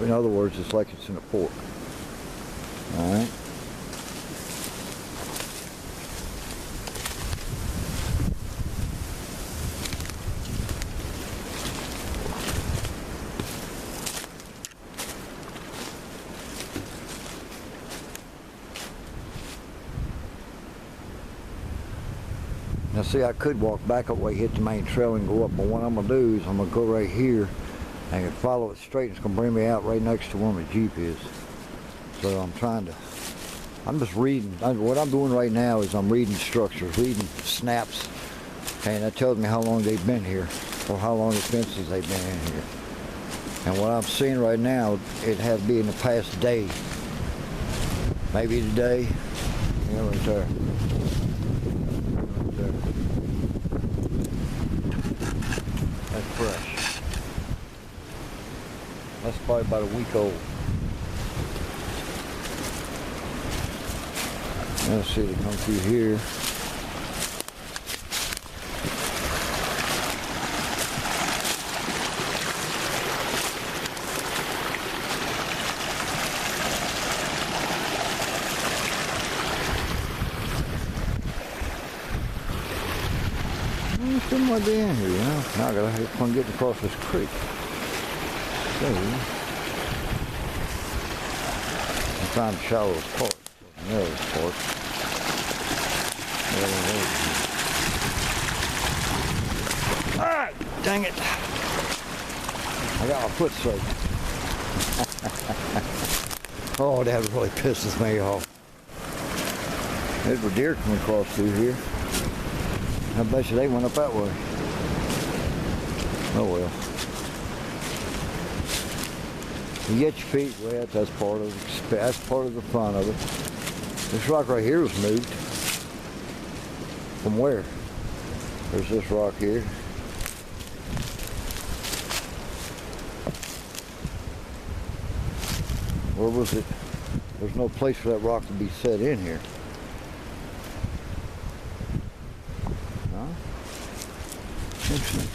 In other words, it's like it's in a fork. All right. Now see, I could walk back that way, hit the main trail and go up, but what I'm going to do is I'm going to go right here and follow it straight. It's going to bring me out right next to where my Jeep is. So I'm just reading. What I'm doing right now is I'm reading structures, reading snaps, and that tells me how long they've been here, or how long it's been since they've been in here. And what I'm seeing right now, it has to be in the past day. Maybe today. Yeah, right there. That's fresh. That's probably about a week old. Let's see, they come through here. There's something like that in here, you know. Now I gotta have fun getting across this creek. So, I'm trying to shallow this part. Narrow this part. Ah, dang it! I got my foot soaked. Oh, that really pisses me off. There's a deer coming across through here. I bet you they went up that way. Oh well. You get your feet wet, that's part of it. That's part of the fun of it. This rock right here was moved. From where? There's this rock here. Where was it? There's no place for that rock to be set in here. Huh? Interesting.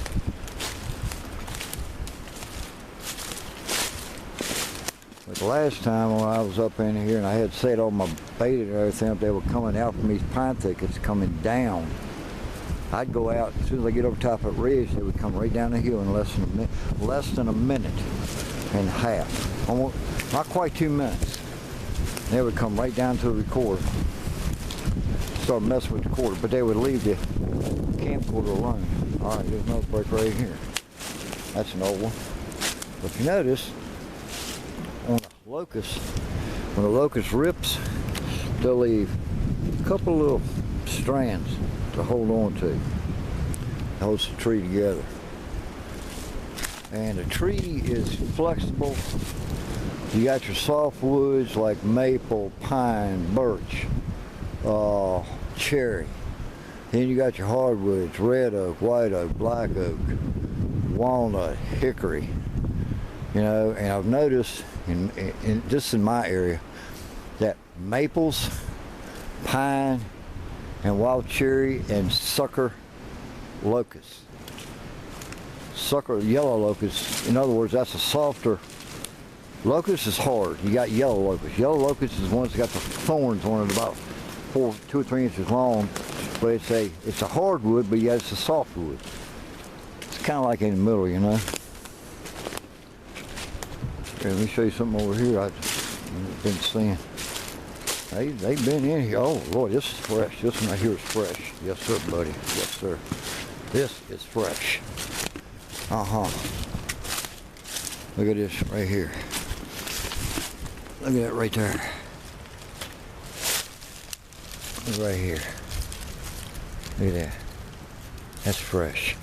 But the last time when I was up in here and I had set all my bait and everything, they were coming out from these pine thickets coming down. I'd go out, as soon as I get over top of that ridge, they would come right down the hill in less than a minute and a half. Almost, not quite 2 minutes. They would come right down to the recorder, start messing with the recorder, but they would leave the camcorder alone. All right, there's another break right here. That's an old one. But if you notice, on a locust, when the locust rips, they'll leave a couple little strands to hold on to. It holds the tree together. And a tree is flexible. You got your softwoods like maple, pine, birch, cherry. Then you got your hardwoods, red oak, white oak, black oak, walnut, hickory. You know, and I've noticed just in my area that maples, pine, and wild cherry and sucker locust. Sucker yellow locust, in other words, that's a softer. Locust is hard. You got yellow locust. Yellow locust is one that's got the thorns on it about 2 or 3 inches long, but it's a hardwood, but yet it's a softwood. It's kind of like in the middle, you know. Here, let me show you something over here I've been seeing. They've been in here. Oh Lord, this is fresh. This one right here is fresh. Yes sir, buddy. Yes sir. This is fresh. Look at this right here. Look at that right there. Look right here. Look at that. That's fresh.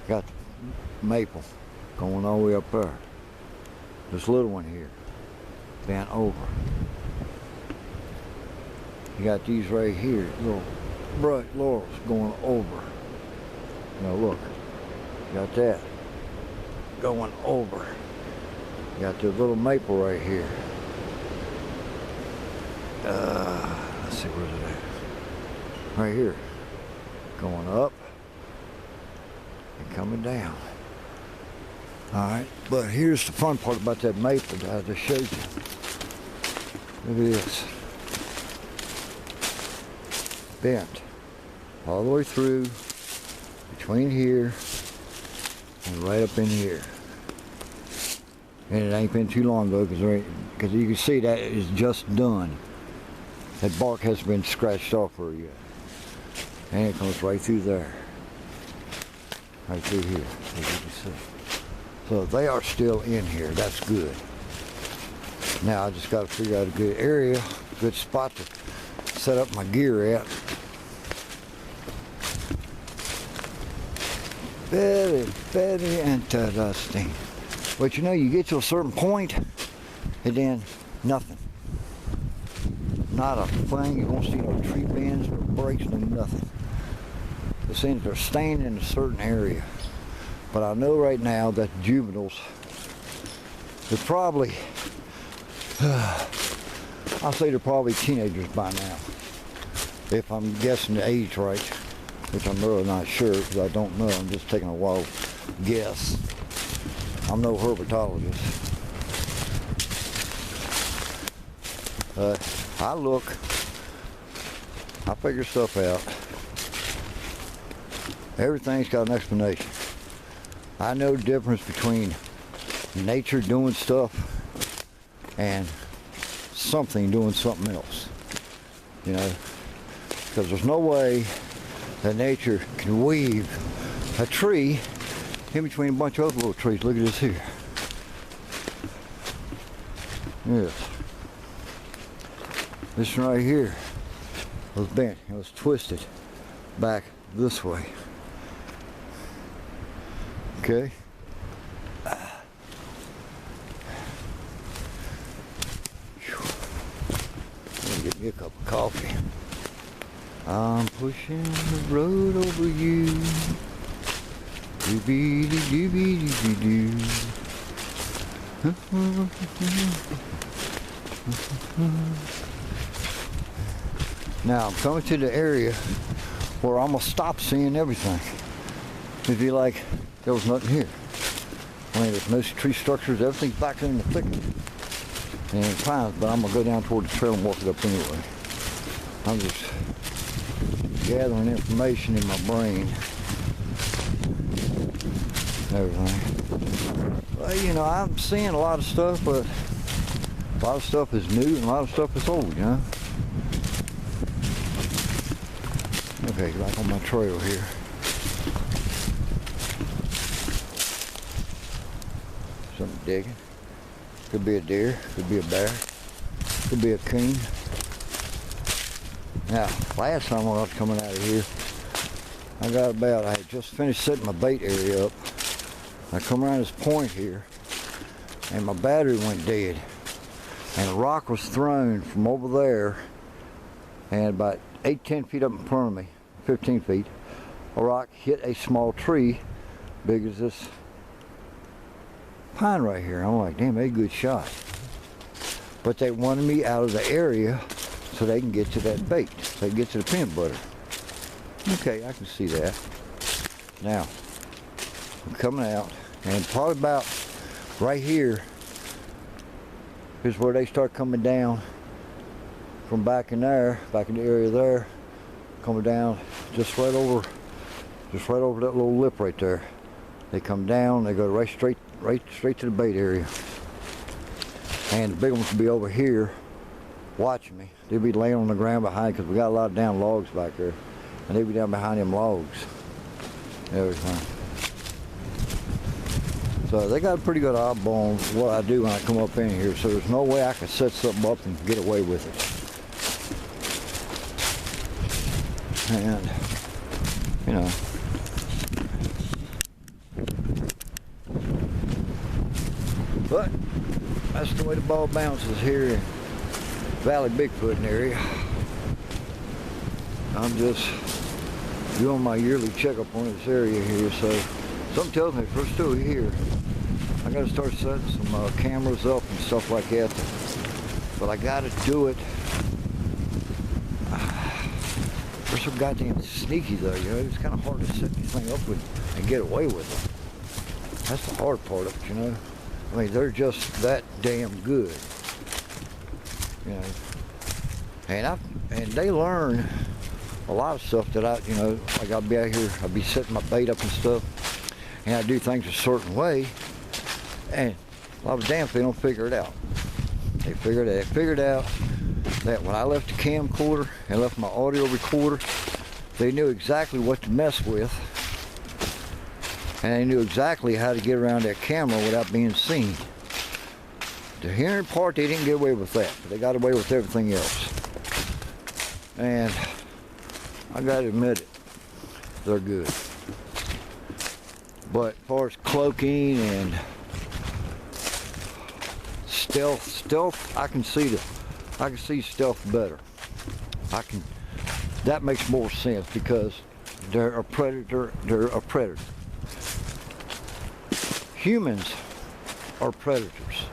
Got the maple going all the way up there. This little one here, bent over. You got these right here, little bright laurels going over. Now look, got that going over. You got the little maple right here. Let's see, where's it at? Right here. going up and coming down. Alright, but here's the fun part about that maple that I just showed you. Look at this. Bent all the way through, between here and right up in here. And it ain't been too long ago because you can see that is just done. That bark hasn't been scratched off her yet. And it comes right through there. Right through here, as you can see. So they are still in here. That's good. Now I just got to figure out a good area, a good spot to set up my gear at. Very, very interesting. But you know, you get to a certain point, and then nothing. Not a thing. You won't see no tree bends, no breaks, no nothing. It seems they're staying in a certain area. But I know right now that juveniles, they're probably, I'll say they're probably teenagers by now. If I'm guessing the age right, which I'm really not sure because I don't know. I'm just taking a wild guess. I'm no herpetologist. I look, I figure stuff out. Everything's got an explanation. I know the difference between nature doing stuff and something doing something else. You know, because there's no way that nature can weave a tree in between a bunch of other little trees. Look at this here. Yes. This one right here was bent. It was twisted back this way. Okay. Let me get me a cup of coffee. I'm pushing the road over you. Doo-be-doo-doo-be-doo-doo-doo. Now I'm coming to the area where I'm gonna stop seeing everything. It'd be like there was nothing here. I mean, there's no tree structures, everything's back in the thicket and pines, but I'm gonna go down toward the trail and walk it up anyway. I'm just gathering information in my brain. Everything. Well, you know, I'm seeing a lot of stuff, but a lot of stuff is new and a lot of stuff is old, you know. Okay, back on my trail here. Something digging. Could be a deer, could be a bear, could be a coon. Now, last time when I was coming out of here, I had just finished setting my bait area up. I come around this point here, and my battery went dead. And a rock was thrown from over there, and about 8-10 feet up in front of me, 15 feet, a rock hit a small tree, big as this pine right here. I'm like, damn, they a good shot. But they wanted me out of the area so they can get to that bait, so they can get to the peanut butter. Okay, I can see that. Now, I'm coming out, and probably about right here is where they start coming down from back in there, back in the area there, coming down just right over that little lip right there. They come down, they go right straight to the bait area. And the big ones will be over here watching me. They'll be laying on the ground behind, because we got a lot of down logs back there. And they'll be down behind them logs. Everything. So they got a pretty good eyeball on what I do when I come up in here. So there's no way I can set something up and get away with it. And, you know. But that's the way the ball bounces here in Valley Bigfooting area. I'm just doing my yearly checkup on this area here, so something tells me if we're still here, I gotta start setting some cameras up and stuff like that. But I gotta do it They're so goddamn sneaky though, you know. It's kind of hard to set anything up with and get away with it. That's the hard part of it, you know. I mean, they're just that damn good, you know. And they learn a lot of stuff that you know, like I'll be out here, I'll be setting my bait up and stuff, and I do things a certain way, and a lot of damn they don't figure it out. They figured out that when I left the camcorder and left my audio recorder, they knew exactly what to mess with, and they knew exactly how to get around that camera without being seen. The hearing part, they didn't get away with that, but they got away with everything else. And I gotta admit it, they're good. But as far as cloaking and stealth, I can see stealth better. That makes more sense because they're a predator. Humans are predators,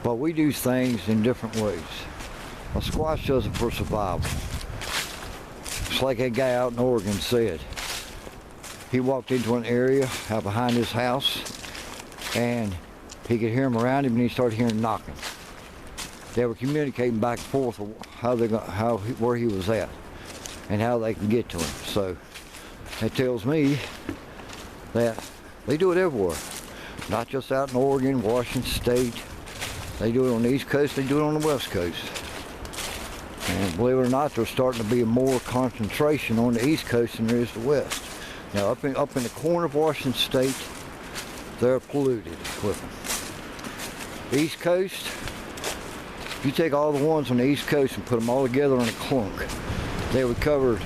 but we do things in different ways. A squash does it for survival. It's like that guy out in Oregon said. He walked into an area out behind his house, and he could hear them around him, and he started hearing knocking. They were communicating back and forth where he was at and how they can get to him. So that tells me that they do it everywhere, not just out in Oregon, Washington State. They do it on the East Coast, they do it on the West Coast. And believe it or not, there's starting to be more concentration on the East Coast than there is the West. Now up in the corner of Washington State, they're polluted with them. The East Coast, if you take all the ones on the East Coast and put them all together in a clunk, they would cover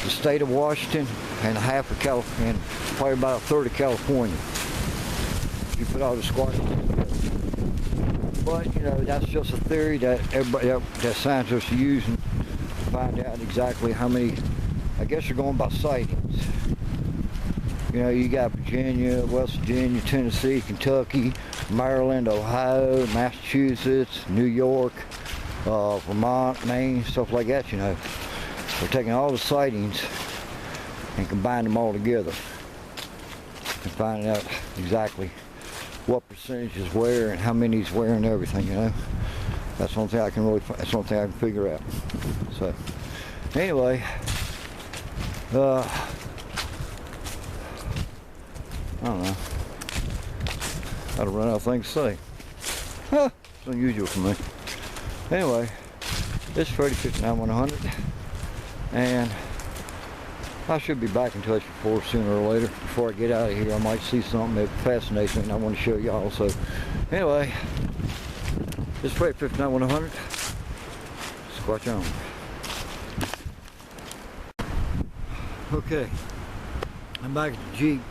the state of Washington and half of California, and probably about a third of California. If you put all the squash together. But you know, that's just a theory that that scientists are using to find out exactly how many. I guess you're going by sightings. You know, you got Virginia, West Virginia, Tennessee, Kentucky, Maryland, Ohio, Massachusetts, New York, Vermont, Maine, stuff like that, you know. We're taking all the sightings and combining them all together and finding out exactly what percentage is where and how many is where and everything, you know. That's the only thing I can that's the only thing I can figure out. So, anyway, I don't know. I'd run out of things to say. Huh, it's unusual for me. Anyway, this is Freddy 59100, and I should be back in touch before sooner or later. Before I get out of here, I might see something that fascinates me and I want to show y'all. So, anyway, this is Freddy 59100. Squatch on. Okay, I'm back at the Jeep.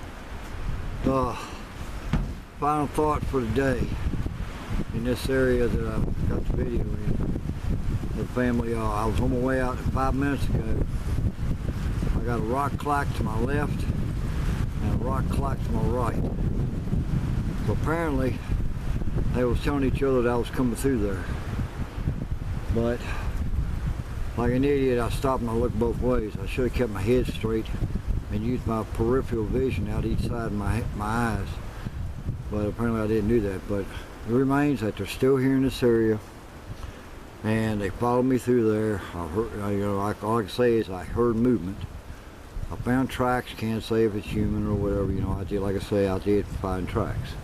Final thought for the day in this area that I got the video in. The family, I was on my way out 5 minutes ago. I got a rock clack to my left and a rock clack to my right. So apparently they was telling each other that I was coming through there. But like an idiot, I stopped and I looked both ways. I should have kept my head straight and used my peripheral vision out each side of my eyes. But apparently I didn't do that. But it remains that they're still here in this area, and they followed me through there. I heard, you know, all I can say is I heard movement. I found tracks. Can't say if it's human or whatever. You know, I did, like I say, I did find tracks.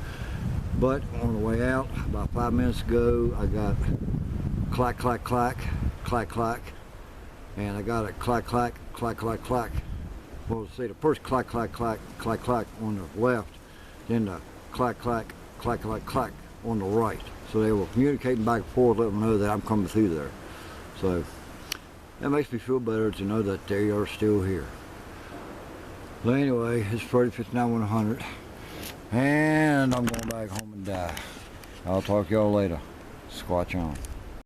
But on the way out, about 5 minutes ago, I got clack, clack, clack, clack, clack, and I got a clack, clack, clack, clack, clack. Well, let's say the first clack, clack, clack, clack, clack on the left, then the clack, clack, clack, clack, clack on the right. So they were communicating back and forth, letting them know that I'm coming through there. So that makes me feel better to know that they are still here. But anyway, it's Freddy 59100, and I'm going back home and die. I'll talk to y'all later. Squatch on.